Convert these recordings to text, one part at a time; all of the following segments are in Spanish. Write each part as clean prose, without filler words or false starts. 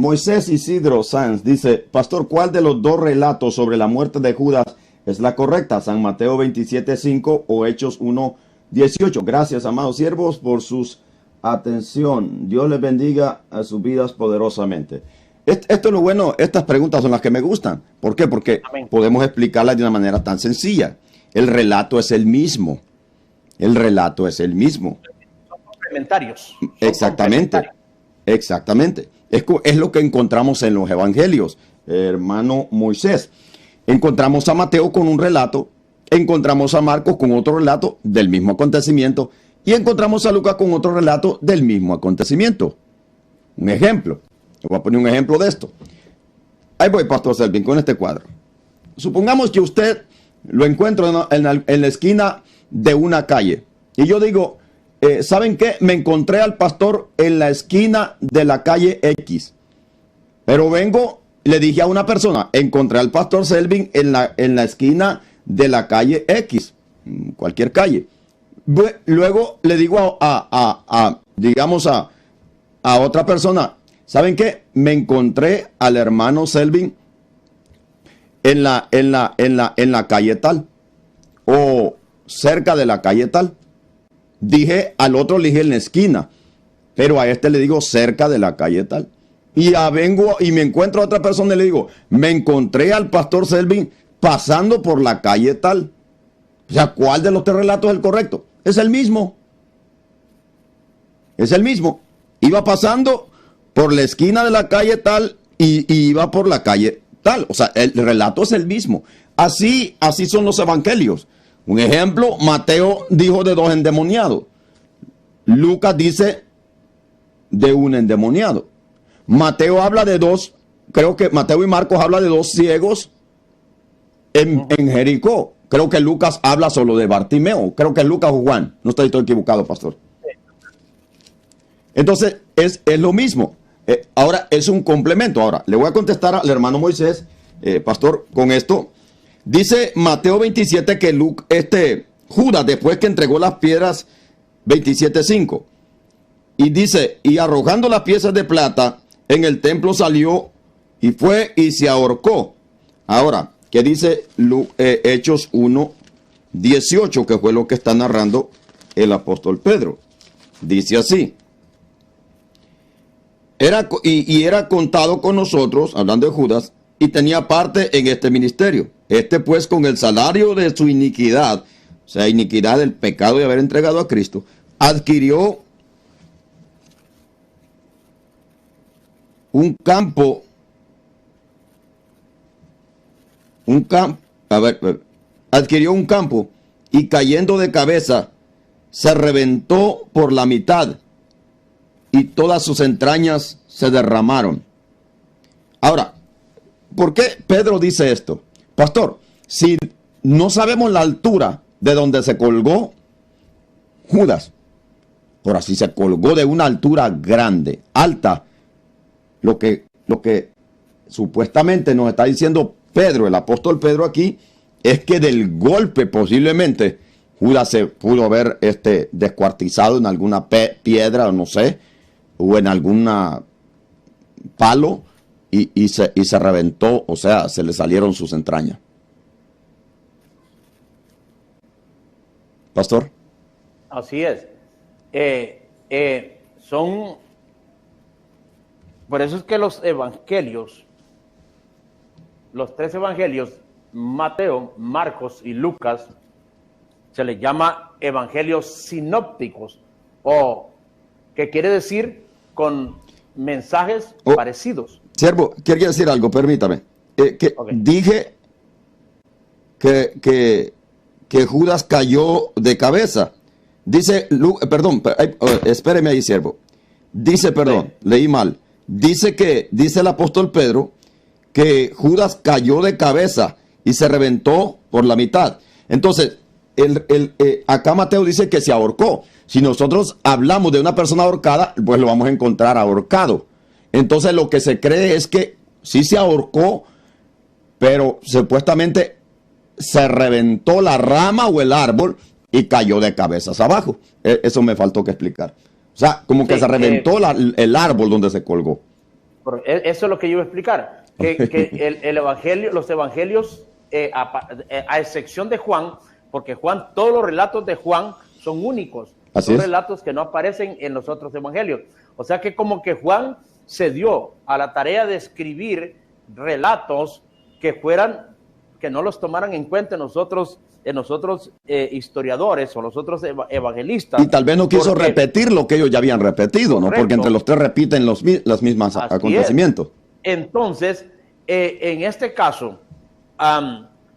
Moisés Isidro Sanz dice, Pastor, ¿cuál de los dos relatos sobre la muerte de Judas es la correcta? ¿San Mateo 27:5 o Hechos 1:18? Gracias, amados siervos, por su atención. Dios les bendiga a sus vidas poderosamente. Esto es lo bueno, estas preguntas son las que me gustan. ¿Por qué? Porque Amén. podemos explicarlas de una manera tan sencilla. El relato es el mismo. El relato es el mismo. Son complementarios. Exactamente. Exactamente. Es lo que encontramos en los evangelios, hermano Moisés. Encontramos a Mateo con un relato, encontramos a Marcos con otro relato del mismo acontecimiento y encontramos a Lucas con otro relato del mismo acontecimiento. Un ejemplo. Le voy a poner un ejemplo de esto. Ahí voy, Pastor Selvin, con este cuadro. Supongamos que usted lo encuentro en la esquina de una calle. Y yo digo, ¿saben qué? Me encontré al pastor en la esquina de la calle X. Pero vengo, le dije a una persona, encontré al pastor Selvin en la esquina de la calle X. Cualquier calle. Luego le digo digamos a otra persona, ¿saben qué? Me encontré al hermano Selvin en la calle tal. O cerca de la calle tal. Dije al otro, le dije en la esquina. Pero a este le digo cerca de la calle tal. Y vengo y me encuentro a otra persona y le digo, me encontré al pastor Selvin pasando por la calle tal. O sea, ¿cuál de los tres relatos es el correcto? Es el mismo. Es el mismo. Iba pasando por la esquina de la calle tal y iba por la calle tal. O sea, el relato es el mismo. Así son los evangelios. Un ejemplo, Mateo dijo de 2 endemoniados. Lucas dice de un endemoniado. Mateo habla de 2, creo que Mateo y Marcos habla de 2 ciegos en Jericó. Creo que Lucas habla solo de Bartimeo. Creo que es Lucas o Juan. No estoy equivocado, pastor. Entonces, es lo mismo. Ahora, es un complemento. Ahora, le voy a contestar al hermano Moisés, pastor, con esto. Dice Mateo 27 que Judas, después que entregó las piedras, 27:5. Y dice, y arrojando las piezas de plata, en el templo salió y fue y se ahorcó. Ahora, ¿qué dice Hechos 1:18? Que fue lo que está narrando el apóstol Pedro. Dice así. Era contado con nosotros, hablando de Judas, y tenía parte en este ministerio. Este pues con el salario de su iniquidad, o sea, iniquidad del pecado de haber entregado a Cristo, adquirió adquirió un campo y cayendo de cabeza se reventó por la mitad y todas sus entrañas se derramaron. Ahora, ¿por qué Pedro dice esto? Pastor, si no sabemos la altura de donde se colgó Judas, por así se colgó de una altura grande, alta, lo que supuestamente nos está diciendo Pedro, el apóstol Pedro aquí, es que del golpe posiblemente Judas se pudo haber descuartizado en alguna piedra, o no sé, o en alguna palo, y se reventó, o sea, se le salieron sus entrañas. Pastor. Así es. Por eso es que los evangelios, los 3 evangelios, Mateo, Marcos y Lucas, se les llama evangelios sinópticos, o que quiere decir con mensajes parecidos. Siervo, quería decir algo, permítame. Okay. Dije que Judas cayó de cabeza. Dice, perdón, espéreme ahí, siervo. Dice, perdón, leí mal. Dice el apóstol Pedro que Judas cayó de cabeza y se reventó por la mitad. Entonces, acá Mateo dice que se ahorcó. Si nosotros hablamos de una persona ahorcada, pues lo vamos a encontrar ahorcado. Entonces lo que se cree es que sí se ahorcó, pero supuestamente se reventó la rama o el árbol y cayó de cabezas abajo. Eso me faltó que explicar. O sea, como que se reventó el árbol donde se colgó. Eso es lo que yo iba a explicar. Que el evangelio, los evangelios, a excepción de Juan, porque Juan, todos los relatos de Juan son únicos. Son relatos que no aparecen en los otros evangelios. O sea que como que Juan se dio a la tarea de escribir relatos que no los tomaran en cuenta nosotros historiadores o los otros evangelistas. Y tal vez no quiso repetir lo que ellos ya habían repetido, ¿no? Porque entre los tres repiten los mismos acontecimientos. Entonces, en este caso,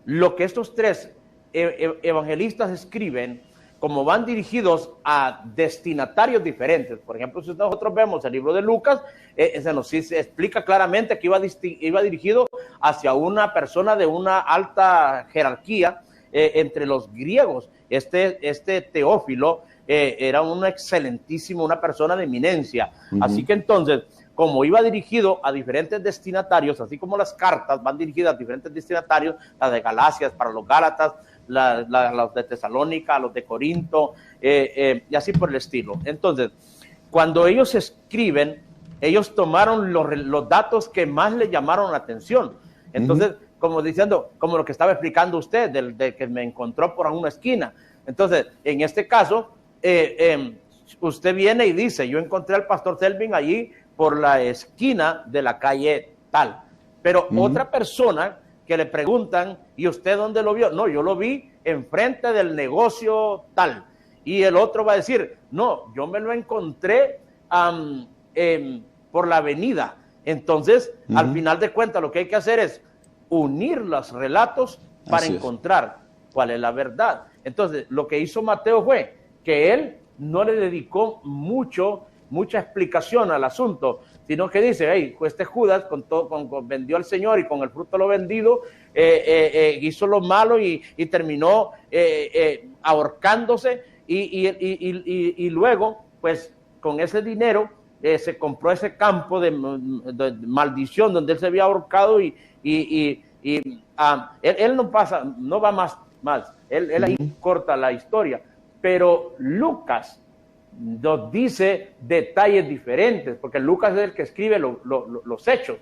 lo que estos tres evangelistas escriben, como van dirigidos a destinatarios diferentes. Por ejemplo, si nosotros vemos el libro de Lucas, se nos explica claramente que iba dirigido hacia una persona de una alta jerarquía entre los griegos. Este Teófilo era una persona de eminencia. Así que entonces, como iba dirigido a diferentes destinatarios, así como las cartas van dirigidas a diferentes destinatarios, las de Galacia para los Gálatas, los de Tesalónica, los de Corinto, y así por el estilo. Entonces, cuando ellos escriben, ellos tomaron los datos que más les llamaron la atención. Entonces, como lo que estaba explicando usted, del que me encontró por una esquina. Entonces, en este caso, usted viene y dice, yo encontré al pastor Selvin allí por la esquina de la calle tal. Pero otra persona que le preguntan, ¿y usted dónde lo vio? No, yo lo vi enfrente del negocio tal. Y el otro va a decir, no, yo me lo encontré por la avenida. Entonces, al final de cuentas, lo que hay que hacer es unir los relatos para encontrar cuál es la verdad. Entonces, lo que hizo Mateo fue que él no le dedicó mucha explicación al asunto, sino que dice, hey, este Judas vendió al Señor y con el fruto de lo vendido hizo lo malo y terminó ahorcándose y luego, pues, con ese dinero se compró ese campo de maldición donde él se había ahorcado y él no va más. Él ahí corta la historia, pero Lucas nos dice detalles diferentes, porque Lucas es el que escribe los hechos.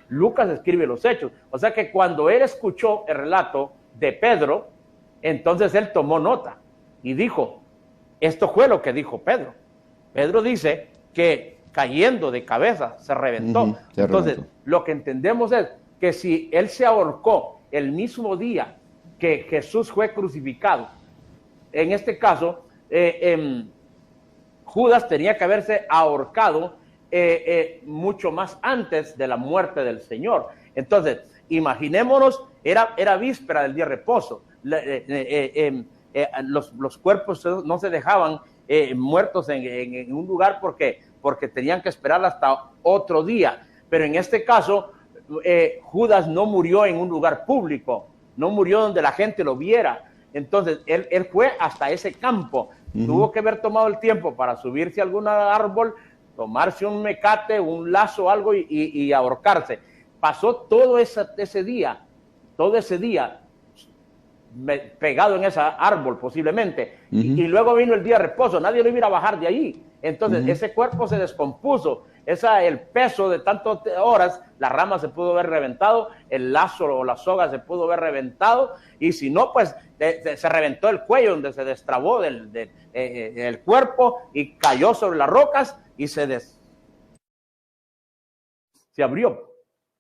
Lucas escribe los hechos. O sea que cuando él escuchó el relato de Pedro, entonces él tomó nota y dijo, esto fue lo que dijo Pedro. Pedro dice que cayendo de cabeza se reventó. Entonces, lo que entendemos es que si él se ahorcó el mismo día que Jesús fue crucificado, en este caso, Judas tenía que haberse ahorcado mucho más antes de la muerte del Señor. Entonces, imaginémonos, era víspera del día de reposo. Los cuerpos no se dejaban muertos en un lugar porque tenían que esperar hasta otro día. Pero en este caso, Judas no murió en un lugar público, no murió donde la gente lo viera. Entonces, él fue hasta ese campo. Tuvo que haber tomado el tiempo para subirse a algún árbol, tomarse un mecate, un lazo, algo y ahorcarse. Pasó todo ese día pegado en ese árbol posiblemente. Y luego vino el día de reposo, nadie lo iba a bajar de ahí. Entonces, ese cuerpo se descompuso. El peso de tantas horas, la rama se pudo haber reventado, el lazo o la soga se pudo haber reventado, y si no, pues se reventó el cuello donde se destrabó el cuerpo y cayó sobre las rocas y se abrió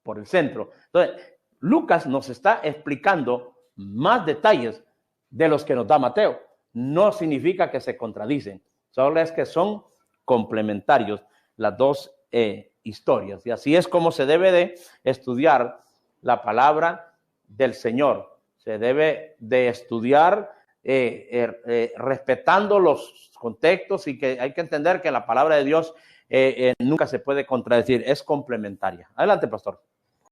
por el centro. Entonces, Lucas nos está explicando más detalles de los que nos da Mateo. No significa que se contradicen, solo es que son complementarios las dos historias. Y así es como se debe de estudiar la palabra del Señor. Se debe de estudiar respetando los contextos, y que hay que entender que la palabra de Dios nunca se puede contradecir, es complementaria. Adelante, pastor.